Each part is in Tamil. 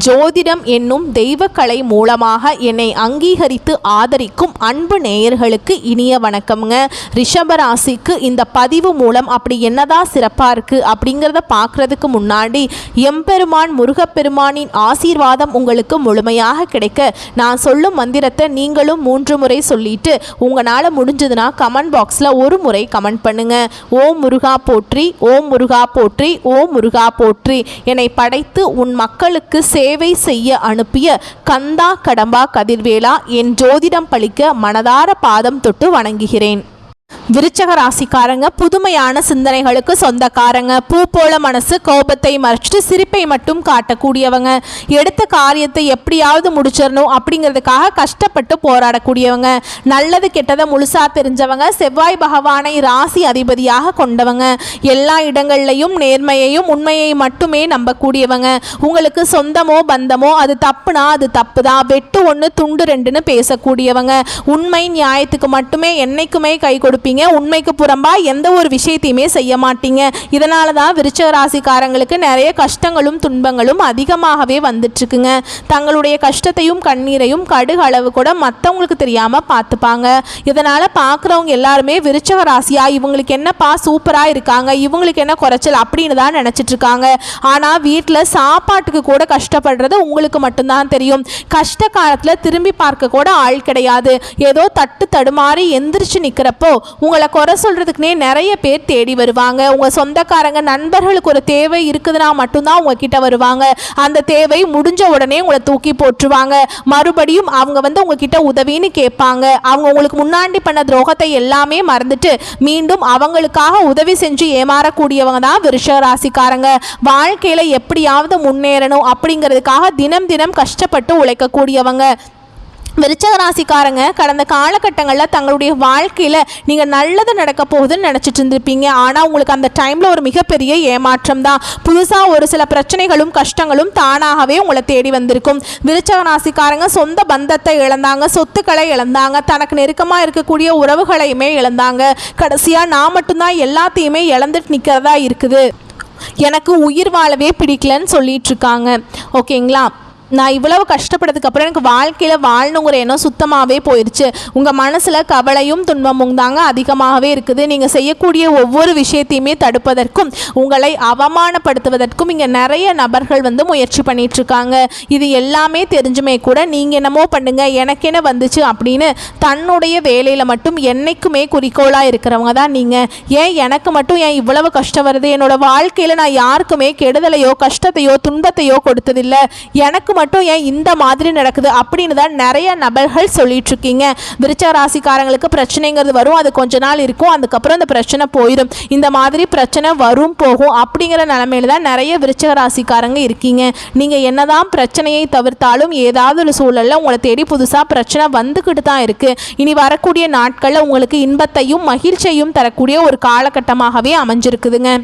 ஜோதிடம் என்னும் தெய்வக்கலை மூலமாக என்னை அங்கீகரித்து ஆதரிக்கும் அன்பு நேயர்களுக்கு இனிய வணக்கம்ங்க. ரிஷபராசிக்கு இந்த பதிவு மூலம் அப்படி என்னதான் சிறப்பாக இருக்குது அப்படிங்கிறத பார்க்குறதுக்கு முன்னாடி எம்பெருமான் முருகப்பெருமானின் ஆசீர்வாதம் உங்களுக்கு முழுமையாக கிடைக்க நான் சொல்லும் மந்திரத்தை நீங்களும் 3 முறை சொல்லிட்டு உங்களால் முடிஞ்சதுன்னா கமெண்ட் பாக்ஸில் ஒரு முறை கமெண்ட் பண்ணுங்க. ஓம் முருகா போற்றி, ஓம் முருகா போற்றி, ஓம் முருகா போற்றி. என்னை படைத்து உன் மக்களுக்கு சேவை செய்ய அனுப்பிய கந்தா கடம்பா கதிர்வேலா, என் ஜோதிடம் பழிக்க மனதார பாதம் தொட்டு வணங்குகிறேன். விருச்சக ராசிக்காரங்க புதுமையான சிந்தனைகளுக்கு சொந்தக்காரங்க. பூ போல மனசு, கோபத்தை மறைச்சிட்டு சிரிப்பை மட்டும் காட்டக்கூடியவங்க. எடுத்த காரியத்தை எப்படியாவது முடிச்சிடணும் அப்படிங்கிறதுக்காக கஷ்டப்பட்டு போராடக்கூடியவங்க. நல்லது கெட்டதை முழுசா தெரிஞ்சவங்க. செவ்வாய் பகவானை ராசி அதிபதியாக கொண்டவங்க. எல்லா இடங்கள்லையும் நேர்மையையும் உண்மையை மட்டுமே நம்பக்கூடியவங்க. உங்களுக்கு சொந்தமோ பந்தமோ அது தப்புனா அது தப்பு தான், வெட்டு 1 துண்டு 2ன்னு பேசக்கூடியவங்க. உண்மை நியாயத்துக்கு மட்டுமே என்னைக்குமே கை கொடுப்பீங்க. உண்மைக்கு புறம்பா எந்த ஒரு விஷயத்தையுமே செய்ய மாட்டீங்க. இதனால தான் விருச்சிக ராசிக்காரங்களுக்கு நிறைய கஷ்டங்களும் துன்பங்களும் அதிகமாகவே வந்துட்டு இருக்குங்க. தங்களுடைய கஷ்டத்தையும் கண்ணீரையும் கடுகு அளவு கூட மற்றவங்களுக்கு தெரியாம பார்த்துப்பாங்க. இதனால பார்க்குறவங்க எல்லாருமே விருச்சிக ராசியா இவங்களுக்கு என்னப்பா சூப்பரா இருக்காங்க, இவங்களுக்கு என்ன குறைச்சல் அப்படின்னு தான் நினைச்சிட்டு இருக்காங்க. ஆனா வீட்டில் சாப்பாட்டுக்கு கூட கஷ்டப்படுறது உங்களுக்கு மட்டும்தான் தெரியும். கஷ்ட காலத்துல திரும்பி பார்க்க கூட ஆள் கிடையாது. ஏதோ தட்டு தடுமாறி எந்திரிச்சு நிக்கிறப்போ உங்களை குறை சொல்றதுக்குனே நிறைய பேர் தேடி வருவாங்க. உங்க சொந்தக்காரங்க நண்பர்களுக்கு ஒரு தேவை இருக்குதுன்னா மட்டும்தான் உங்ககிட்ட வருவாங்க. அந்த தேவை முடிஞ்ச உடனே உங்களை தூக்கி போட்டுருவாங்க. மறுபடியும் அவங்க உங்ககிட்ட உதவின்னு கேட்பாங்க. அவங்க உங்களுக்கு முன்னாடி பண்ண துரோகத்தை எல்லாமே மறந்துட்டு மீண்டும் அவங்களுக்காக உதவி செஞ்சு ஏமாறக்கூடியவங்க தான் விருச்சிக ராசிக்காரங்க. வாழ்க்கையில எப்படியாவது முன்னேறணும் அப்படிங்கிறதுக்காக தினம் தினம் கஷ்டப்பட்டு உழைக்கக்கூடியவங்க. விருச்சிக ராசிக்காரங்க கடந்த காலகட்டங்களில் தங்களுடைய வாழ்க்கையில் நீங்கள் நல்லது நடக்க போகுதுன்னு நினச்சிட்டு இருந்திருப்பீங்க. ஆனால் உங்களுக்கு அந்த டைமில் ஒரு மிகப்பெரிய ஏமாற்றம் தான். புதுசாக ஒரு சில பிரச்சனைகளும் கஷ்டங்களும் தானாகவே உங்களை தேடி வந்திருக்கும். விருச்சிக ராசிக்காரங்க சொந்த பந்தத்தை இழந்தாங்க, சொத்துக்களை இழந்தாங்க, தனக்கு நெருக்கமாக இருக்கக்கூடிய உறவுகளையுமே இழந்தாங்க. கடைசியாக நான் மட்டும்தான் எல்லாத்தையுமே இழந்துட்டு நிற்கிறதா இருக்குது, எனக்கு உயிர் வாழவே பிடிக்கலன்னு சொல்லிட்டு இருக்காங்க. ஓகேங்களா, நான் இவ்வளவு கஷ்டப்பட்டதுக்கு அப்புறம் எனக்கு வாழ்க்கையில் வாழணுங்கிற எண்ணம் சுத்தமாகவே போயிடுச்சு. உங்கள் மனசில் கவலையும் துன்பமும் தாங்க அதிகமாகவே இருக்குது. நீங்கள் செய்யக்கூடிய ஒவ்வொரு விஷயத்தையுமே தடுப்பதற்கும் உங்களை அவமானப்படுத்துவதற்கும் இங்கே நிறைய நபர்கள் முயற்சி பண்ணிகிட்ருக்காங்க. இது எல்லாமே தெரிஞ்சுமே கூட நீங்கள் என்னமோ பண்ணுங்க எனக்கு என்ன வந்துச்சு அப்படின்னு தன்னுடைய வேலையில் மட்டும் என்றைக்குமே குறிக்கோளாக இருக்கிறவங்க தான் நீங்கள். ஏன் எனக்கு மட்டும் ஏன் இவ்வளவு கஷ்டம் வருது, என்னோடய வாழ்க்கையில் நான் யாருக்குமே கெடுதலையோ கஷ்டத்தையோ துன்பத்தையோ கொடுத்ததில்லை, எனக்கு மட்டும் ஏன் இந்த மாதிரி நடக்குது அப்படின்னு தான் நிறைய நபர்கள் சொல்லிட்டு இருக்கீங்க. விருச்சிக ராசிக்காரங்களுக்கு பிரச்சனைங்கிறது வரும், அது கொஞ்ச நாள் இருக்கும், அதுக்கப்புறம் அந்த பிரச்சனை போயிடும். இந்த மாதிரி பிரச்சனை வரும் போகும் அப்படிங்கிற நிலைமையில தான் நிறைய விருச்சிக ராசிக்காரங்க இருக்கீங்க. நீங்கள் என்னதான் பிரச்சனையை தவிர்த்தாலும் ஏதாவது ஒரு சூழலில் உங்களை தேடி புதுசாக பிரச்சனை வந்துக்கிட்டு தான் இருக்குது. இனி வரக்கூடிய நாட்களில் உங்களுக்கு இன்பத்தையும் மகிழ்ச்சியையும் தரக்கூடிய ஒரு காலகட்டமாகவே அமைஞ்சிருக்குதுங்க.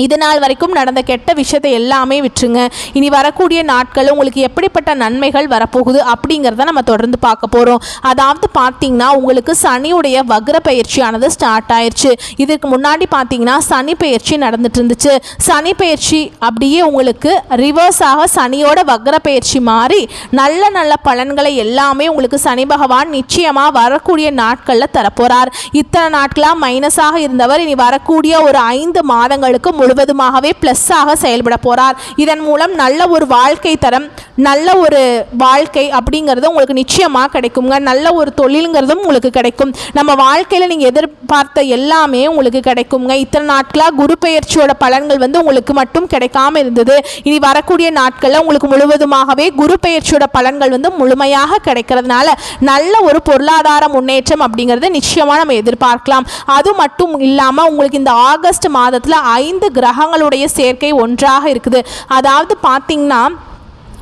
இது நாள் வரைக்கும் நடந்த கெட்ட விஷயத்தை எல்லாமே விட்டுருங்க. இனி வரக்கூடிய நாட்கள் உங்களுக்கு எப்படிப்பட்ட நன்மைகள் வரப்போகுது அப்படிங்கிறத நம்ம தொடர்ந்து பார்க்க போகிறோம். அதாவது பார்த்தீங்கன்னா உங்களுக்கு சனியுடைய வக்ர பயிற்சியானது ஸ்டார்ட் ஆயிடுச்சு. இதுக்கு முன்னாடி பார்த்தீங்கன்னா சனி பயிற்சி நடந்துட்டு இருந்துச்சு. சனி பயிற்சி அப்படியே உங்களுக்கு ரிவர்ஸாக சனியோட வக்ர பயிற்சி மாறி நல்ல நல்ல பலன்களை எல்லாமே உங்களுக்கு சனி பகவான் நிச்சயமாக வரக்கூடிய நாட்களில் தரப்போகிறார். இத்தனை நாட்களாக மைனஸாக இருந்தவர் இனி வரக்கூடிய ஒரு 5 மாதங்களுக்கு முழுவதுமாகவே பிளஸ்ஸாக செயல்பட போறார். இதன் மூலம் நல்ல ஒரு வாழ்க்கை தரம், நல்ல ஒரு வாழ்க்கை அப்படிங்கிறது உங்களுக்கு நிச்சயமாக கிடைக்குங்க. நல்ல ஒரு தொழிலுங்கிறதும் உங்களுக்கு கிடைக்கும். நம்ம வாழ்க்கையில் நீங்கள் எதிர்பார்த்த எல்லாமே உங்களுக்கு கிடைக்குங்க. இத்தனை நாட்களாக குரு பெயர்ச்சியோட பலன்கள் உங்களுக்கு மட்டும் கிடைக்காம இருந்தது. இனி வரக்கூடிய நாட்களில் உங்களுக்கு முழுவதுமாகவே குரு பெயர்ச்சியோட பலன்கள் முழுமையாக கிடைக்கிறதுனால நல்ல ஒரு பொருளாதார முன்னேற்றம் அப்படிங்கிறது நிச்சயமாக நம்ம எதிர்பார்க்கலாம். அது மட்டும் இல்லாமல் உங்களுக்கு இந்த ஆகஸ்ட் மாதத்தில் 5 கிரகங்களுடைய சேர்க்கை ஒன்றாக இருக்குது. அதாவது பார்த்தீங்கன்னா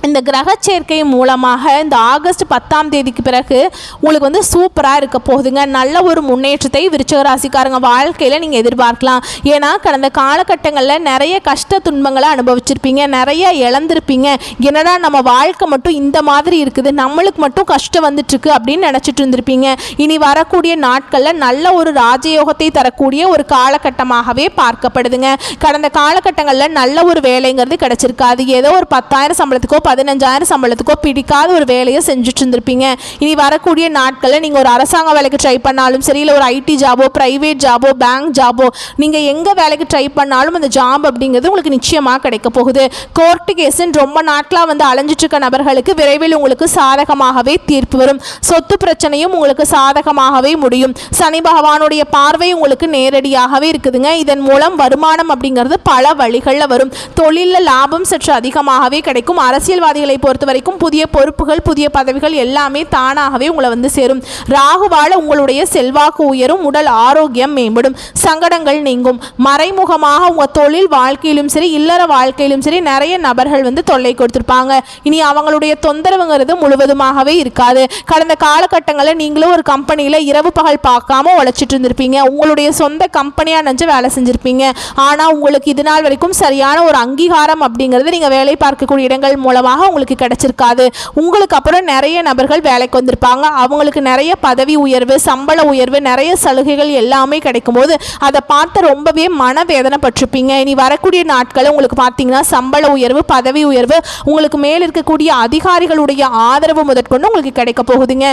இந்த கிரக சேர்க்கை மூலமாக இந்த ஆகஸ்ட் 10ஆம் தேதிக்கு பிறகு உங்களுக்கு சூப்பராக இருக்க போகுதுங்க. நல்ல ஒரு முன்னேற்றத்தை விருச்சிக ராசிக்காரங்க வாழ்க்கையில் நீங்கள் எதிர்பார்க்கலாம். ஏன்னா கடந்த காலகட்டங்களில் நிறைய கஷ்ட துன்பங்களை அனுபவிச்சிருப்பீங்க, நிறைய இழந்திருப்பீங்க. என்னடா நம்ம வாழ்க்கை மட்டும் இந்த மாதிரி இருக்குது, நம்மளுக்கு மட்டும் கஷ்டம் வந்துட்டுருக்கு அப்படின்னு நினச்சிட்டு இருந்திருப்பீங்க. இனி வரக்கூடிய நாட்களில் நல்ல ஒரு ராஜயோகத்தை தரக்கூடிய ஒரு காலகட்டமாகவே பார்க்கப்படுதுங்க. கடந்த காலகட்டங்களில் நல்ல ஒரு வேலைங்கிறது கிடைச்சிருக்காது. ஏதோ ஒரு 10,000 சம்பளத்துக்கோ 15,000 சம்பளத்துக்கோ பிடிக்காத ஒரு வேலையை செஞ்சுட்டு இருந்திருப்பீங்க. இனி வரக்கூடிய நாட்களில் நீங்கள் ஒரு அரசாங்க வேலைக்கு ட்ரை பண்ணாலும் சரி, இல்லை ஒரு ஐடி ஜாபோ, ப்ரைவேட் ஜாபோ, பேங்க் ஜாபோ, நீங்கள் எங்கே வேலைக்கு ட்ரை பண்ணாலும் அந்த ஜாப் அப்படிங்கிறது உங்களுக்கு நிச்சயமாக கிடைக்க போகுது. கோர்ட்டு கேஸுன்னு ரொம்ப நாட்களாக வந்து அலைஞ்சிட்டு இருக்க நபர்களுக்கு விரைவில் உங்களுக்கு சாதகமாகவே தீர்ப்பு வரும். சொத்து பிரச்சனையும் உங்களுக்கு சாதகமாகவே முடியும். சனி பகவானுடைய பார்வை உங்களுக்கு நேரடியாகவே இருக்குதுங்க. இதன் மூலம் வருமானம் அப்படிங்கிறது பல வழிகளில் வரும். தொழிலில் லாபம் சற்று அதிகமாகவே கிடைக்கும். அரசியல்வாதிகளை பொறுத்த வரைக்கும் புதிய பொறுப்புகள், புதிய பதவிகள் எல்லாமே தானாகவே உங்களை வந்து சேரும். ராகுவால உங்களுடைய செல்வாக்கு உயரும், உடல் ஆரோக்கியம் மேம்படும், சங்கடங்கள் நீங்கும். மறைமுகமாக உங்கள் தொழில் வாழ்க்கையிலும் சரி, இல்லற வாழ்க்கையிலும் சரி நிறைய நபர்கள் வந்து தொல்லை கொடுத்துருப்பாங்க. இனி அவங்களுடைய தொந்தரவுங்கிறது முழுவதுமாகவே இருக்காது. கடந்த காலகட்டங்களில் நீங்களும் ஒரு கம்பெனியில் இரவு பகல் பார்க்காம உழைச்சிட்டு இருந்திருப்பீங்க. உங்களுடைய சொந்த கம்பெனியாக நினச்சி வேலை செஞ்சுருப்பீங்க. ஆனால் உங்களுக்கு இது நாள் வரைக்கும் சரியான ஒரு அங்கீகாரம் அப்படிங்கிறது நீங்கள் வேலை பார்க்கக்கூடிய இடங்கள் மூலமாக உங்களுக்கு கிடைச்சிருக்காது. உங்களுக்கு அப்புறம் நிறைய நபர்கள் வேலைக்கு வந்திருப்பாங்க. அவங்களுக்கு நிறைய பதவி உயர்வு, சம்பள உயர்வு, நிறைய சலுகைகள் எல்லாமே கிடைக்கும் போது அதை பார்த்து ரொம்பவே மனவேதனைப்பட்டிருப்பீங்க. இனி வரக்கூடிய நாட்களில் உங்களுக்கு பார்த்தீங்கன்னா சம்பள உயர்வு, பதவி உயர்வு, உங்களுக்கு மேல் இருக்கக்கூடிய அதிகாரிகளுடைய ஆதரவு முதற்கொண்டு உங்களுக்கு கிடைக்க போகுதுங்க.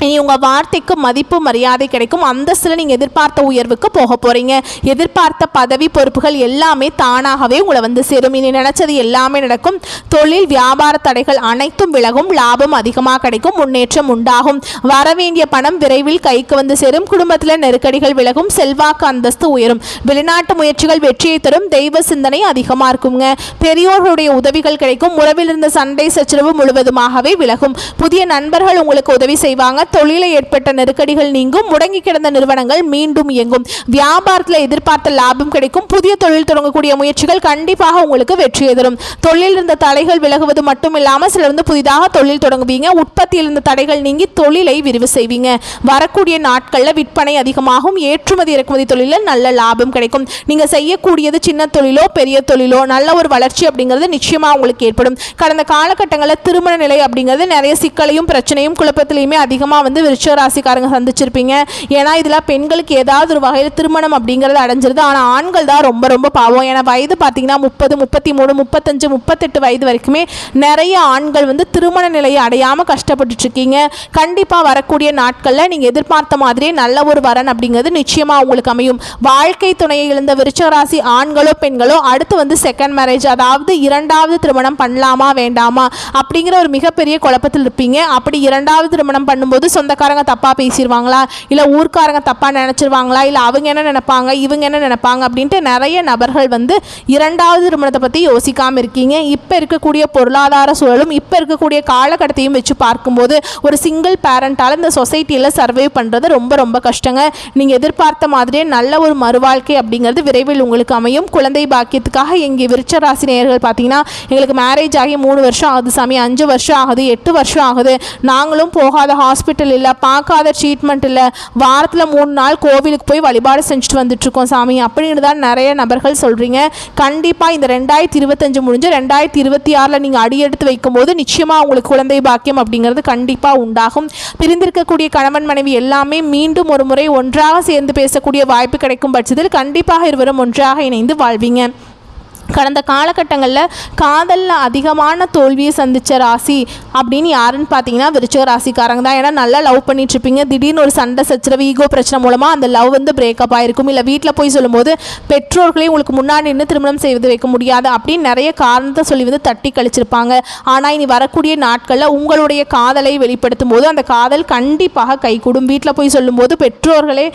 இனி உங்கள் வார்த்தைக்கு மதிப்பு மரியாதை கிடைக்கும். அந்தஸ்தில் நீங்கள் எதிர்பார்த்த உயர்வுக்கு போக போகிறீங்க. எதிர்பார்த்த பதவி பொறுப்புகள் எல்லாமே தானாகவே உங்களை வந்து சேரும். இனி நினச்சது எல்லாமே நடக்கும். தொழில் வியாபார தடைகள் அனைத்தும் விலகும். லாபம் அதிகமாக கிடைக்கும். முன்னேற்றம் உண்டாகும். வரவேண்டிய பணம் விரைவில் கைக்கு வந்து சேரும். குடும்பத்தில் நெருக்கடிகள் விலகும். செல்வாக்கு அந்தஸ்து உயரும். வெளிநாட்டு முயற்சிகள் வெற்றியை தரும். தெய்வ சிந்தனை அதிகமாக இருக்குங்க. பெரியோர்களுடைய உதவிகள் கிடைக்கும். உறவில் இருந்த சண்டை சச்சரவு முழுவதுமாகவே விலகும். புதிய நண்பர்கள் உங்களுக்கு உதவி செய்வாங்க. தொழிலை ஏற்பட்ட நெருக்கடிகள் நீங்கும். முடங்கி கிடந்த நிறுவனங்கள் மீண்டும் இயங்கும். வியாபாரத்தில் எதிர்பார்த்த லாபம் கிடைக்கும். புதிய தொழில் தொடங்கக்கூடிய முயற்சிகள் கண்டிப்பாக உங்களுக்கு வெற்றியை தரும். தொழில் இருந்த தடைகள் விலகுவது மட்டும் இல்லாமல் சிலர் வந்து புதிதாக தொழில் தொடங்குவீங்க. உற்பத்தியில் இருந்த தடைகள் நீங்கி தொழிலை விரிவு செய்வீங்க. வரக்கூடிய நாட்களில் விற்பனை அதிகமாகும். ஏற்றுமதி இறக்குமதி தொழிலில் நல்ல லாபம் கிடைக்கும். நீங்கள் செய்யக்கூடியது சின்ன தொழிலோ பெரிய தொழிலோ நல்ல ஒரு வளர்ச்சி அப்படிங்கிறது நிச்சயமாக உங்களுக்கு ஏற்படும். கடந்த காலகட்டங்களில் திருமண நிலை அப்படிங்கிறது நிறைய சிக்கலையும் பிரச்சனையும் குழப்பத்திலையுமே அதிகமாக வந்து விருச்சிக ராசிக்காரங்க சந்திச்சிருப்பீங்க. ஏன்னா இதில் பெண்களுக்கு ஏதாவது ஒரு வகையில் திருமணம் அப்படிங்கிறது அடைஞ்சிருது. ஆனால் ஆண்கள் தான் ரொம்ப ரொம்ப பாவம். ஏன்னா வயது பார்த்தீங்கன்னா 30, 33, 35, 38 வயது வரைக்குமே நிறைய ஆண்கள் வந்து திருமண நிலையை அடையாமல் கஷ்டப்பட்டுட்டு இருக்கீங்க. கண்டிப்பாக வரக்கூடிய நாட்களில் நீங்கள் எதிர்பார்த்த மாதிரியே நல்ல ஒரு வரன் அப்படிங்கிறது நிச்சயமாக உங்களுக்கு அமையும். வாழ்க்கை துணையை இழந்த விருச்சிக ராசி ஆண்களோ பெண்களோ அடுத்து வந்து செகண்ட் மேரேஜ், அதாவது இரண்டாவது திருமணம் பண்ணலாமா வேண்டாமா அப்படிங்கிற ஒரு மிகப்பெரிய குழப்பத்தில் இருப்பீங்க. அப்படி இரண்டாவது திருமணம் பண்ணும்போது சொந்தக்காரங்க தப்பாக பேசிடுவாங்களா, இல்லை ஊர்க்காரங்க தப்பாக நினச்சிருவாங்களா, இல்லை அவங்க என்ன நினைப்பாங்க, இவங்க என்ன நினைப்பாங்க அப்படின்ட்டு நிறைய நபர்கள் வந்து இரண்டாவது திருமணத்தை பற்றி யோசிக்காமல் இருக்கீங்க. இப்போ இருக்கக்கூடிய பொருளாதார சூழலும் இப்போ இருக்கக்கூடிய காலகட்டத்தையும் வச்சு பார்க்கும்போது ஒரு சிங்கிள் பேரண்டால் இந்த சொசைட்டியில் சர்வை பண்ணுறது ரொம்ப ரொம்ப கஷ்டங்க. நீங்கள் எதிர்பார்த்த மாதிரியே நல்ல ஒரு மறுவாழ்க்கை அப்படிங்கிறது விரைவில் உங்களுக்கு அமையும். குழந்தை பாக்கியத்துக்காக எங்கள் விருச்சிக ராசி நேயர்கள் பார்த்தீங்கன்னா எங்களுக்கு மேரேஜ் ஆகி 3 வருஷம் ஆகுது சாமி, 5 வருஷம் ஆகுது, 8 வருஷம் ஆகுது, நாங்களும் போகாத ஹாஸ்பிட்டல் இல்லை, பார்க்காத ட்ரீட்மெண்ட் இல்லை, வாரத்தில் 3 நாள் கோவிலுக்கு போய் வழிபாடு செஞ்சுட்டு வந்துட்டுருக்கோம் சாமி அப்படின்னு தான் நிறைய நபர்கள் சொல்கிறீங்க. கண்டிப்பாக இந்த 2025 முடிஞ்சு 2026 நீங்கள் அடியெடுத்து வைக்கும்போது நிச்சயமாக உங்களுக்கு குழந்தை பாக்கியம் அப்படிங்கிறது கண்டிப்பாக உண்டாகும். பிரிந்திருக்கக்கூடிய கணவன் மனைவி எல்லாமே மீண்டும் ஒரு முறை ஒன்றாக சேர்ந்து பேசக்கூடிய வாய்ப்பு கிடைக்கும் பட்சத்தில் கண்டிப்பாக இருவரும் ஒன்றாக இணைந்து வாழ்வீங்க. கடந்த காலகட்டங்களில் காதலில் அதிகமான தோல்வியை சந்தித்த ராசி அப்படின்னு யாருன்னு பார்த்தீங்கன்னா விருச்சிக ராசிக்காரங்க தான். ஏன்னா நல்லா லவ் பண்ணிட்டுருப்பீங்க. திடீர்னு ஒரு சண்டை சச்சரவு, ஈகோ பிரச்சனை மூலமாக அந்த லவ் வந்து பிரேக்கப் ஆகிருக்கும். இல்லை வீட்டில் போய் சொல்லும்போது பெற்றோர்களே உங்களுக்கு முன்னாடி நின்று திருமணம் செய்து வைக்க முடியாது அப்படின்னு நிறைய காரணத்தை சொல்லி வந்து தட்டி கழிச்சிருப்பாங்க. ஆனால் இனி வரக்கூடிய நாட்களில் உங்களுடைய காதலை வெளிப்படுத்தும் போது அந்த காதல் கண்டிப்பாக கைகூடும். வீட்டில் போய் சொல்லும்போது பெற்றோர்களே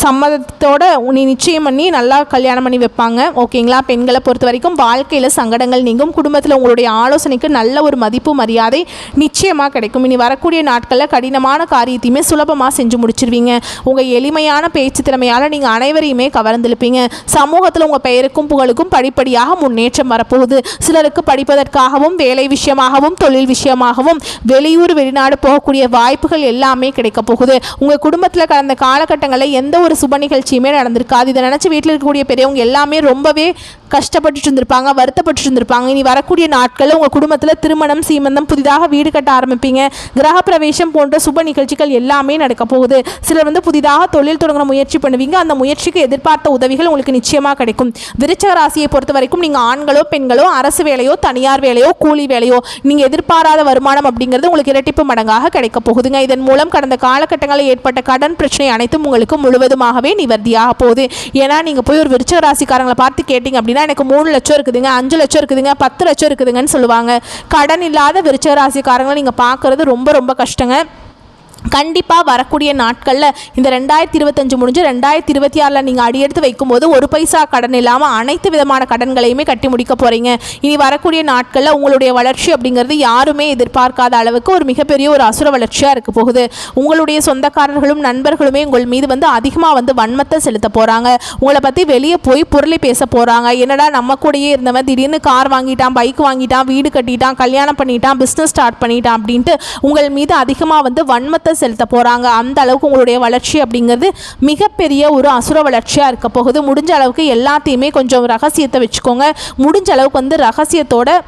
சம்மதத்தோடு நீ நிச்சயம் பண்ணி நல்லா கல்யாணம் பண்ணி வைப்பாங்க. ஓகேங்களா? பெண்கள் பொறுத்த வரைக்கும் வாழ்க்கையில் சங்கடங்கள் நீங்கும். குடும்பத்தில் உங்களுடைய ஆலோசனைக்கு நல்ல ஒரு மதிப்பு மரியாதை நிச்சயமாக கிடைக்கும். இனி வரக்கூடிய நாட்களில் கடினமான காரியத்தையுமே சுலபமாக செஞ்சு முடிச்சிருவீங்க. உங்கள் எளிமையான பேச்சு திறமையால் நீங்கள் அனைவரையுமே கவர்ந்திருப்பீங்க. சமூகத்தில் உங்கள் பெயருக்கும் புகழுக்கும் படிப்படியாக முன்னேற்றம் வரப்போகுது. சிலருக்கு படிப்பதற்காகவும் வேலை விஷயமாகவும் தொழில் விஷயமாகவும் வெளியூர் வெளிநாடு போகக்கூடிய வாய்ப்புகள் எல்லாமே கிடைக்க போகுது. உங்கள் குடும்பத்தில் கடந்த காலகட்டங்களில் எந்த ஒரு சுப நிகழ்ச்சியுமே நடந்திருக்காது. இதை நினச்சி வீட்டில் இருக்கக்கூடிய பெரியவங்க எல்லாமே ரொம்பவே கஷ்டப்பட்டுட்டு இருந்திருப்பாங்க, வருத்தப்பட்டு இருந்திருப்பாங்க. இனி வரக்கூடிய நாட்களில் உங்கள் குடும்பத்தில் திருமணம், சீமந்தம், புதிதாக வீடு கட்ட ஆரம்பிப்பீங்க. கிரக பிரவேசம் போன்ற சுப நிகழ்ச்சிகள் எல்லாமே நடக்க போகுது. சிலர் புதிதாக தொழில் தொடங்குற முயற்சி பண்ணுவீங்க. அந்த முயற்சிக்கு எதிர்பார்த்த உதவிகள் உங்களுக்கு நிச்சயமாக கிடைக்கும். விருச்சிக ராசியை பொறுத்த வரைக்கும் நீங்கள் ஆண்களோ பெண்களோ அரசு வேலையோ தனியார் வேலையோ கூலி வேலையோ நீங்கள் எதிர்பாராத வருமானம் அப்படிங்கிறது உங்களுக்கு இரட்டிப்பு மடங்காக கிடைக்க போகுதுங்க. இதன் மூலம் கடந்த காலகட்டங்களில் ஏற்பட்ட கடன் பிரச்சனை அனைத்தும் உங்களுக்கு முழுவதுமாகவே நிவர்த்தியாக போகுது. ஏன்னா நீங்கள் போய் ஒரு விருச்சிக ராசிக்காரங்களை பார்த்து கேட்டிங்க அப்படின்னா எனக்கு 3 லட்சம் இருக்குதுங்க, 5 லட்சம் இருக்குதுங்க, 10 லட்சம் இருக்குதுங்கன்னு சொல்லுவாங்க. கடன் இல்லாத விருச்சிக ராசிக்காரங்களை நீங்கள் பார்க்குறது ரொம்ப ரொம்ப கஷ்டங்க. கண்டிப்பாக வரக்கூடிய நாட்களில் இந்த 2025 முடிஞ்சு 2026 நீங்கள் அடியெடுத்து வைக்கும்போது ஒரு பைசா கடன் இல்லாமல் அனைத்து விதமான கடன்களையுமே கட்டி முடிக்க போகிறீங்க. இனி வரக்கூடிய நாட்களில் உங்களுடைய வளர்ச்சி அப்படிங்கிறது யாருமே எதிர்பார்க்காத அளவுக்கு ஒரு மிகப்பெரிய ஒரு அசுர வளர்ச்சியாக இருக்க போகுது. உங்களுடைய சொந்தக்காரர்களும் நண்பர்களுமே உங்கள் மீது அதிகமாக வன்மத்தை செலுத்த போகிறாங்க. உங்களை பற்றி வெளியே போய் பொருளை பேச போகிறாங்க. என்னடா நம்ம கூடயே இருந்தவன் திடீர்னு கார் வாங்கிட்டான், பைக் வாங்கிட்டான், வீடு கட்டிட்டான், கல்யாணம் பண்ணிட்டான், பிஸ்னஸ் ஸ்டார்ட் பண்ணிட்டான் அப்படின்ட்டு உங்கள் மீது அதிகமாக வன்மத்தை செலுத்த போகிறாங்க. அந்த அளவுக்கு உங்களுடைய வளர்ச்சி அப்படிங்கிறது மிகப்பெரிய ஒரு அசுர வளர்ச்சியாக இருக்க போகுது. முடிஞ்ச அளவுக்கு எல்லாத்தையுமே கொஞ்சம் ரகசியத்தை வச்சுக்கோங்க. முடிஞ்ச அளவுக்கு ரகசியத்தோட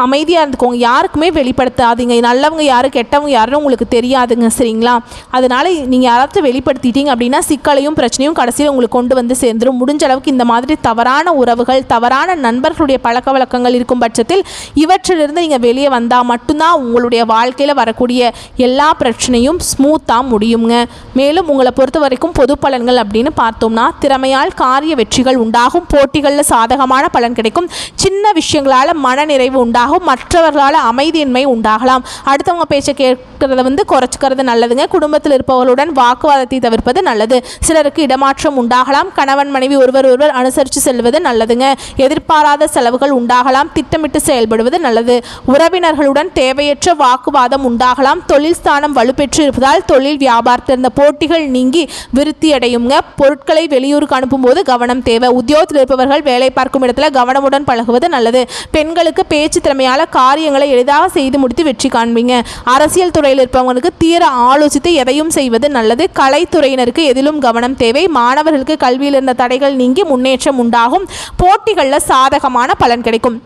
அமைதியாக இருந்துக்கோங்க. யாருக்குமே வெளிப்படுத்தாதீங்க. நல்லவங்க யார் கெட்டவங்க யாருன்னு உங்களுக்கு தெரியாதுங்க, சரிங்களா? அதனால் நீங்கள் யாராச்சும் வெளிப்படுத்திட்டீங்க அப்படின்னா சிக்கலையும் பிரச்சனையும் கடைசியில் உங்களுக்கு கொண்டு சேர்ந்துடும். முடிஞ்ச அளவுக்கு இந்த மாதிரி தவறான உறவுகள், தவறான நண்பர்களுடைய பழக்க வழக்கங்கள் இருக்கும் பட்சத்தில் இவற்றிலிருந்து நீங்கள் வெளியே வந்தால் மட்டும்தான் உங்களுடைய வாழ்க்கையில் வரக்கூடிய எல்லா பிரச்சனையும் ஸ்மூத்தாக முடியுங்க. மேலும் உங்களை பொறுத்த வரைக்கும் பொது பலன்கள் அப்படின்னு பார்த்தோம்னா திறமையால் காரிய வெற்றிகள் உண்டாகும். போட்டிகளில் சாதகமான பலன் கிடைக்கும். சின்ன விஷயங்களால் மனநிறைவு உண்டாகும். மற்றவர்களால் அமைதியின்மை உண்டாகலாம். அடுத்தவங்க பேச்சை கேட்கறத குறைச்சிக்கிறது நல்லதுங்க. குடும்பத்தில் இருப்பவர்களுடன் வாக்குவாதத்தை தவிர்ப்பது நல்லது. சிலருக்கு இடமாற்றம் உண்டாகலாம். கணவன் மனைவி ஒருவர் அனுசரித்து செல்வது நல்லதுங்க. எதிர்பாராத செலவுகள் உண்டாகலாம். திட்டமிட்டு செயல்படுவது நல்லது. உறவினர்களுடன் தேவையற்ற வாக்குவாதம் உண்டாகலாம். தொழில் ஸ்தானம் வலுப்பெற்று இருப்பதால் தொழில் வியாபாரத்தில் இருந்த போட்டிகள் நீங்கி விருத்தி அடையுங்க. பொருட்களை வெளியூருக்கு அனுப்பும்போது கவனம் தேவை. உத்தியோகத்தில் இருப்பவர்கள் வேலை பார்க்கும் இடத்துல கவனமுடன் பழகுவது நல்லது. பெண்களுக்கு பேச்சு திறமையால காரியங்களை எளிதாக செய்து முடித்து வெற்றி காண்பீங்க. அரசியல் துறையில் இருப்பவங்களுக்கு தீர ஆலோசித்து எதையும் செய்வது நல்லது. கலைத்துறையினருக்கு எதிலும் கவனம் தேவை. மாணவர்களுக்கு கல்வியில் இருந்த தடைகள் நீங்கி முன்னேற்றம் உண்டாகும். போட்டிகளில் சாதகமான பலன் கிடைக்கும்.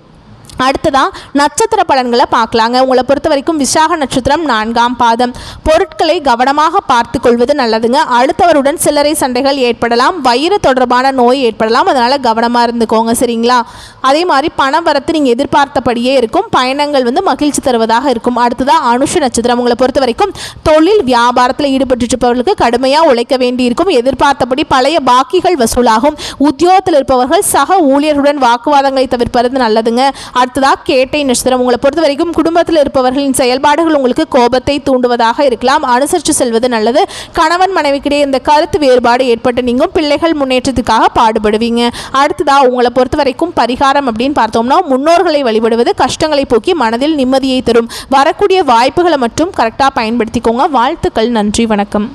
அடுத்ததான் நட்சத்திர பலன்களை பார்க்கலாங்க. உங்களை பொறுத்த வரைக்கும் விசாக நட்சத்திரம் 4ஆம் பாதம். பொருட்களை கவனமாக பார்த்து கொள்வது நல்லதுங்க. அடுத்தவருடன் சில்லறை சண்டைகள் ஏற்படலாம். வயிறு தொடர்பான நோய் ஏற்படலாம். அதனால் கவனமாக இருந்துக்கோங்க, சரிங்களா? அதே மாதிரி பணம் வரத்து நீங்கள் எதிர்பார்த்தபடியே இருக்கும். பயணங்கள் மகிழ்ச்சி தருவதாக இருக்கும். அடுத்ததான் அனுஷ நட்சத்திரம். உங்களை பொறுத்த வரைக்கும் தொழில் வியாபாரத்தில் ஈடுபட்டு இருப்பவர்களுக்கு கடுமையாக உழைக்க வேண்டியிருக்கும். எதிர்பார்த்தபடி பழைய பாக்கிகள் வசூலாகும். உத்தியோகத்தில் இருப்பவர்கள் சக ஊழியர்களுடன் வாக்குவாதங்களை தவிர்ப்பது நல்லதுங்க. அடுத்ததாக கேட்டை நட்சத்திரம். உங்களை பொறுத்த வரைக்கும் குடும்பத்தில் இருப்பவர்களின் செயல்பாடுகள் உங்களுக்கு கோபத்தை தூண்டுவதாக இருக்கலாம். அனுசரித்து செல்வது நல்லது. கணவன் மனைவிக்கிடையே இந்த கருத்து வேறுபாடு ஏற்பட்டு நீங்கும். பிள்ளைகள் முன்னேற்றத்துக்காக பாடுபடுவீங்க. அடுத்ததாக உங்களை பொறுத்த வரைக்கும் பரிகாரம் அப்படின்னு பார்த்தோம்னா முன்னோர்களை வழிபடுவது கஷ்டங்களை போக்கி மனதில் நிம்மதியை தரும். வரக்கூடிய வாய்ப்புகளை மட்டும் கரெக்டாக பயன்படுத்திக்கோங்க. வாழ்த்துக்கள். நன்றி, வணக்கம்.